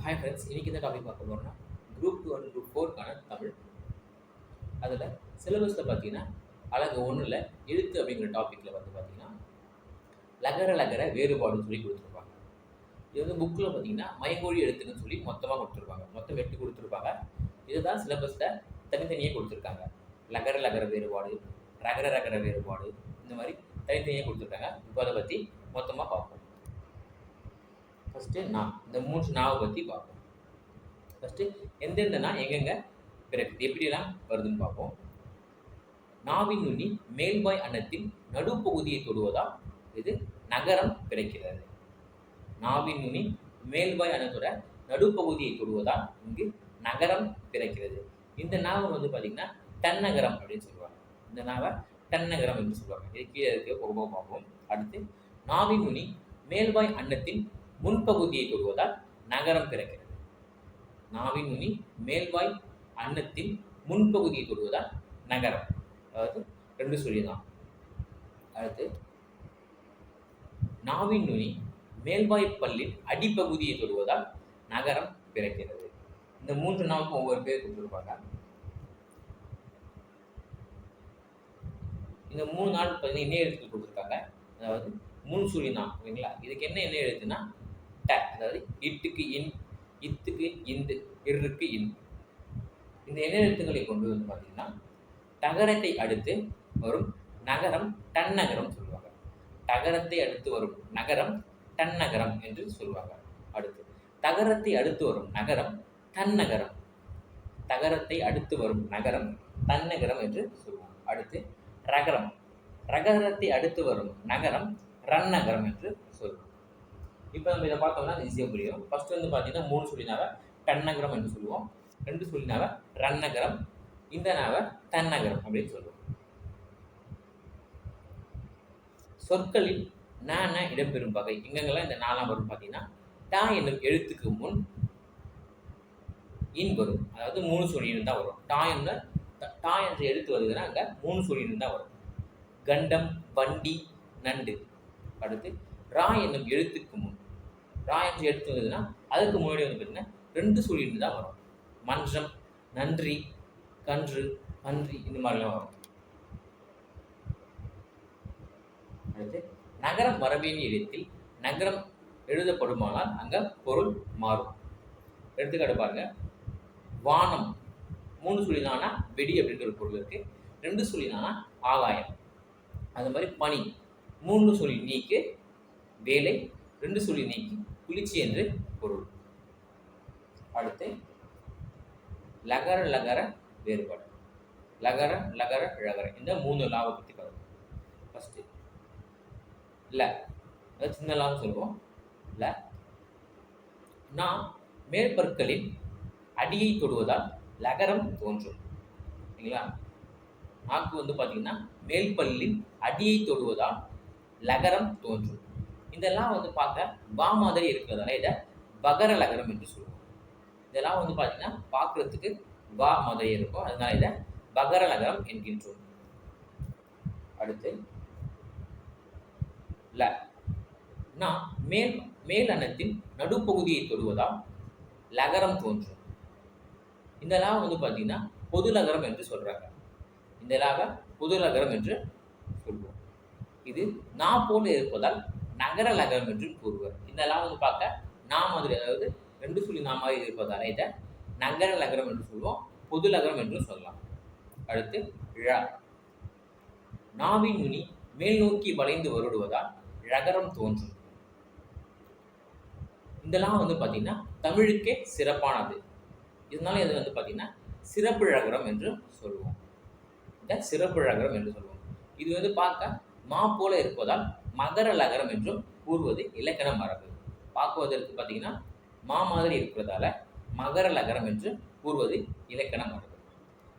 Hi friends, இன்றைக்கி இந்த topic பார்க்க போகிறோம்னா குரூப் 2 அண்ட் குரூப் 4க்கான தமிழ். அதில் சிலபஸில் பார்த்தீங்கன்னா அழகு ஒன்றில் எழுத்து அப்படிங்கிற டாப்பிக்கில் வந்து பார்த்தீங்கன்னா லகர லகர வேறுபாடுன்னு சொல்லி கொடுத்துருப்பாங்க. இது வந்து புக்கில் பார்த்தீங்கன்னா மைமொழி எழுத்துன்னு சொல்லி மொத்தமாக கொடுத்துருப்பாங்க. மொத்தம் 8 கொடுத்துருப்பாங்க. இதுதான் சிலபஸில் தனித்தனியாக கொடுத்துருக்காங்க. லகர லகர வேறுபாடு, ரகர ரகர வேறுபாடு, இந்த மாதிரி தனித்தனியாக கொடுத்துருக்காங்க. இப்போ அதை பற்றி மொத்தமாக பார்ப்போம். ஃபஸ்ட்டு இந்த 3 நாவை பற்றி பார்ப்போம். ஃபஸ்ட்டு எந்தெந்த நா எங்கெங்கே பிறக்குது, எப்படியெல்லாம் வருதுன்னு பார்ப்போம். நாவின் நுனி மேல்வாய் அன்னத்தின் நடுப்பகுதியை தொடுவதால் இது நகரம் பிறக்கிறது. நாவின் நுனி மேல்வாய் அன்னத்தோட நடுப்பகுதியை தொடுவதால் இங்கு நகரம் பிறக்கிறது. இந்த நாவை வந்து பார்த்திங்கன்னா தன்னகரம் அப்படின்னு சொல்லுவாங்க. இந்த நாவை தன்னகரம் என்று சொல்லுவாங்க. இது கீழே இருக்க போக பார்ப்போம். அடுத்து நாவின் நுனி மேல்வாய் அன்னத்தின் முன்பகுதியை தொடுவதால் நகரம் பிறக்கிறது. நாவின் நுனி மேல்வாய் அன்னத்தின் முன்பகுதியை தொடுவதால் நகரம், அதாவது 2 சொல்லிதான். அடுத்து நாவின் நுனி மேல்வாய் பல்லின் அடிப்பகுதியை தொடுவதால் நகரம் பிறக்கிறது. இந்த 3 நாவுக்கும் ஒவ்வொரு பேர் கொடுத்துருப்பாங்க. இந்த 3 நாள் பார்த்தீங்கன்னா என்ன எழுத்து கொடுத்துருக்காங்க, அதாவது 3 சொல்லி நான் ஓகேங்களா. இதுக்கு என்ன எழுத்துன்னா ட, அதாவது இட்டுக்கு இன், இத்துக்கு இந்து, இருக்கு இன். இந்த என்ன எழுத்துக்களை கொண்டு வந்து பார்த்தீங்கன்னா தகரத்தை அடுத்து வரும் நகரம் தன்னகரம் சொல்லுவாங்க. தகரத்தை அடுத்து வரும் நகரம் தன்னகரம் என்று சொல்லுவாங்க. அடுத்து தகரத்தை அடுத்து வரும் நகரம் தன்னகரம், தகரத்தை அடுத்து வரும் நகரம் தன்னகரம் என்று சொல்லுவாங்க. அடுத்து ரகரம், ரகரத்தை அடுத்து வரும் நகரம் ரன்னகரம் என்று சொல்லுவோம். இப்போ நம்ம இதை பார்த்தோம்னா ஈஸியாக புரியும். ஃபர்ஸ்ட் வந்து பார்த்தீங்கன்னா 3 சொல்லினாவை தன்னகரம் என்று சொல்லுவோம். 2 சொல்லினாவை ரன்னகரம், இந்த நாவை தன்னகரம் அப்படின்னு சொல்லுவோம். சொற்களில் நான இடம்பெறும் வகை எங்கெங்கெல்லாம் இந்த நாலாம் வரும் பார்த்தீங்கன்னா டா என்னும் எழுத்துக்கு முன் இன் வரும். அதாவது 3 சொல்லின்னு தான் வரும். டா என்ற எழுத்து வருதுன்னா அங்கே 3 சொல்லின்னு தான் வரும். கண்டம், வண்டி, நண்டு. அடுத்து ரா என்னும் எழுத்துக்கு முன், ரா என்ற எழுத்து வந்ததுன்னா அதுக்கு முன்னாடி வந்து பார்த்தீங்கன்னா 2 சொல்லிட்டு தான் வரும். மன்றம், நன்றி, கன்று, பன்றி, இந்த மாதிரிலாம் வரும். அடுத்து நகரம் வரவேண்டிய இடத்தில் நகரம் எழுதப்படுமானால் அங்கே பொருள் மாறும். எடுத்துக்காட்டு பாருங்க, வானம் 3 சொல்லினானா வெடி அப்படின்ற ஒரு பொருள் இருக்கு. 2 சொல்லினானா ஆகாயம். அது மாதிரி பனி 3 சொல்லி நீக்கு வேலை, 2 சொல்லி நீக்கி குளிர்ச்சி என்று பொருள். அடுத்து லகர லகர வேறுபாடு, லகர லகர ழகர, இந்த 3 லாவை பற்றி பார்ப்போம். ஃபர்ஸ்ட் ல, அதாவது சின்ன லான்னு சொல்லுவோம். ல நான் மேற்பற்களின் அடியை தொடுவதால் லகரம் தோன்றும். சரிங்களா, நாக்கு வந்து பார்த்தீங்கன்னா மேல்பல்லின் அடியை தொடுவதால் லகரம் தோன்றும். இதெல்லாம் வந்து பார்க்க வா மாதிரி இருக்கிறதால இதை வகர லகரம் என்று சொல்லுவோம். இதெல்லாம் வந்து பார்த்தீங்கன்னா பார்க்கறதுக்கு வா மாதிரி இருக்கும், அதனால இதை வகர லகரம் என்கின்றோம். அடுத்து ல நான் மேல் அன்னத்தின் நடுப்பகுதியை தொடுவதால் லகரம் தோன்றும். இதெல்லாம் வந்து பார்த்தீங்கன்னா பொது லகரம் என்று சொல்றாங்க. இந்த லாவை பொது லகரம் என்று சொல்வோம். இது நா போல இருப்பதால் நகர லகரம் என்று கூறுவர். இந்த லா வந்து பார்க்க நா மாதிரி, அதாவது 2 சொல்லி நா மாதிரி இருப்பதால் இதை நகர லகரம் என்று சொல்வோம், பொது லகரம் என்று சொல்லலாம். அடுத்து ழ, நாவின் நுனி மேல் நோக்கி வளைந்து வருடுவதால் ழகரம் தோன்றும். இதெல்லாம் வந்து பார்த்தீங்கன்னா தமிழுக்கே சிறப்பானது. இதனால இது வந்து பார்த்தீங்கன்னா சிறப்பு ழகரம் என்று சொல்லுவோம். இதை சிறப்பு ழகரம் என்று சொல்லுவோம். இது வந்து பார்க்க மா போல இருப்பதால் மகர லகரம் என்றும் கூறுவது இலக்கண மரபு. பார்க்குவதற்கு பார்த்தீங்கன்னா மா மாதிரி இருக்கிறதால மகர லகரம் என்று கூறுவது இலக்கண மரபு.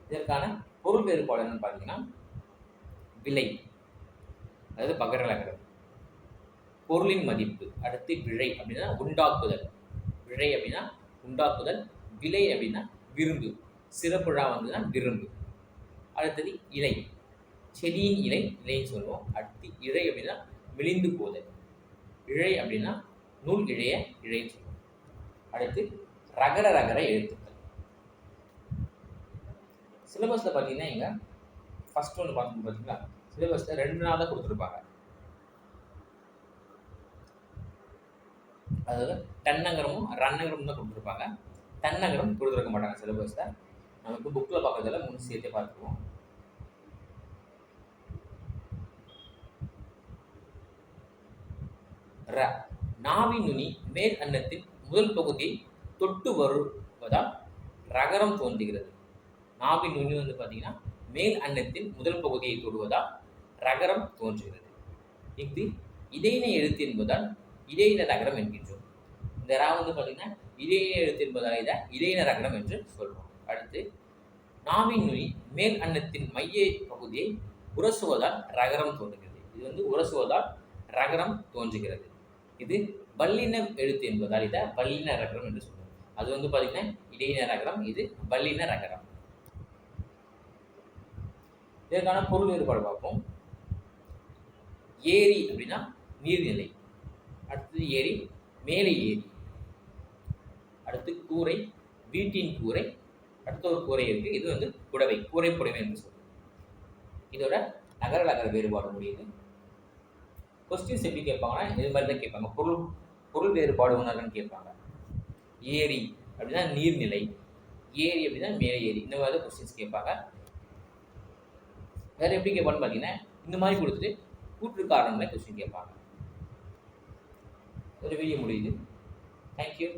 இதற்கான பொருள் வேறுபாடு என்னன்னு பார்த்தீங்கன்னா விலை, அதாவது பகர லகரம், பொருளின் மதிப்பு. அடுத்து விழை அப்படின்னா உண்டாக்குதல், விழை அப்படின்னா உண்டாக்குதல், விலை அப்படின்னா விரும்பு, சிறப்புழா வந்துன்னா விரும்பு. அடுத்தது இலை, செடியின் இலை இலைன்னு சொல்லுவோம். அடுத்து இழை அப்படின்னா விழிந்து போதல், இழை அப்படின்னா நூல் இழைய இழைன்னு சொல்லுவோம். அடுத்து ரகர ரகர எழுத்துக்கள். சிலபஸில் பார்த்தீங்கன்னா இங்கே ஃபர்ஸ்ட் ஒன்று பார்த்து பார்த்தீங்களா, சிலபஸில் 2 நாள் தான் கொடுத்துருப்பாங்க. அதாவது டன்னகரமும் ரன்னகரமும் தான் கொடுத்துருப்பாங்க. தன்னகரம் கொடுத்துருக்க மாட்டாங்க சிலபஸில். நமக்கு புக்கில் பார்க்கறதால 3 சேர்த்தே பார்த்துக்குவோம். ர நாவின் நுனி மேல் அன்னத்தின் முதல் பகுதியை தொட்டு வருவதால் ரகரம் தோன்றுகிறது. நாவின் நுனி வந்து பார்த்தீங்கன்னா மேல் அன்னத்தின் முதல் பகுதியை தொடுவதால் ரகரம் தோன்றுகிறது. இது இடையினை எழுத்து என்பதால் இடையின ரகரம் என்கின்றோம். இந்த ரா வந்து பார்த்தீங்கன்னா இடையின எழுத்து என்பதால் இதை இடையின ரகரம் என்று சொல்றோம். அடுத்து நாவின் நுனி மேல் அன்னத்தின் மைய பகுதியை உரசுவதால் ரகரம் தோன்றுகிறது. இது வந்து உரசுவதால் ரகரம் தோன்றுகிறது. இது வல்லின எழுத்து என்பதால் இதை வல்லின ரகரம் என்று சொல்றோம். அது வந்து பார்த்தீங்கன்னா இடையின ரகரம், இது வல்லின ரகரம். இதற்கான பொருள் வேறுபாடு பார்ப்போம். ஏரி அப்படின்னா நீர்நிலை. அடுத்தது ஏரி, மேலே ஏரி. அடுத்து கூரை, வீட்டின் கூரை. அடுத்த ஒரு கூரை இருக்கு, இது வந்து புடவை, கூரை புடவை என்று சொல்றோம். இதோட நகர நகர வேறுபாடு முடியுது. கொஸ்டின்ஸ் எப்படி கேட்பாங்கன்னா இது மாதிரி தான் கேட்பாங்க. பொருள் வேறுபாடு உணர்வுன்னு கேட்பாங்க. ஏரி அப்படின்னா நீர்நிலை, ஏரி அப்படின்னா மேலே ஏரி, இந்த மாதிரி தான் கொஸ்டின்ஸ் கேட்பாங்க. வேற எப்படி கேட்பான்னு பார்த்தீங்கன்னா இந்த மாதிரி கொடுத்துட்டு கூற்று காரணங்களை கொஸ்டின் கேட்பாங்க. ஒரு வீடியோ முடியுது. தேங்க்யூ.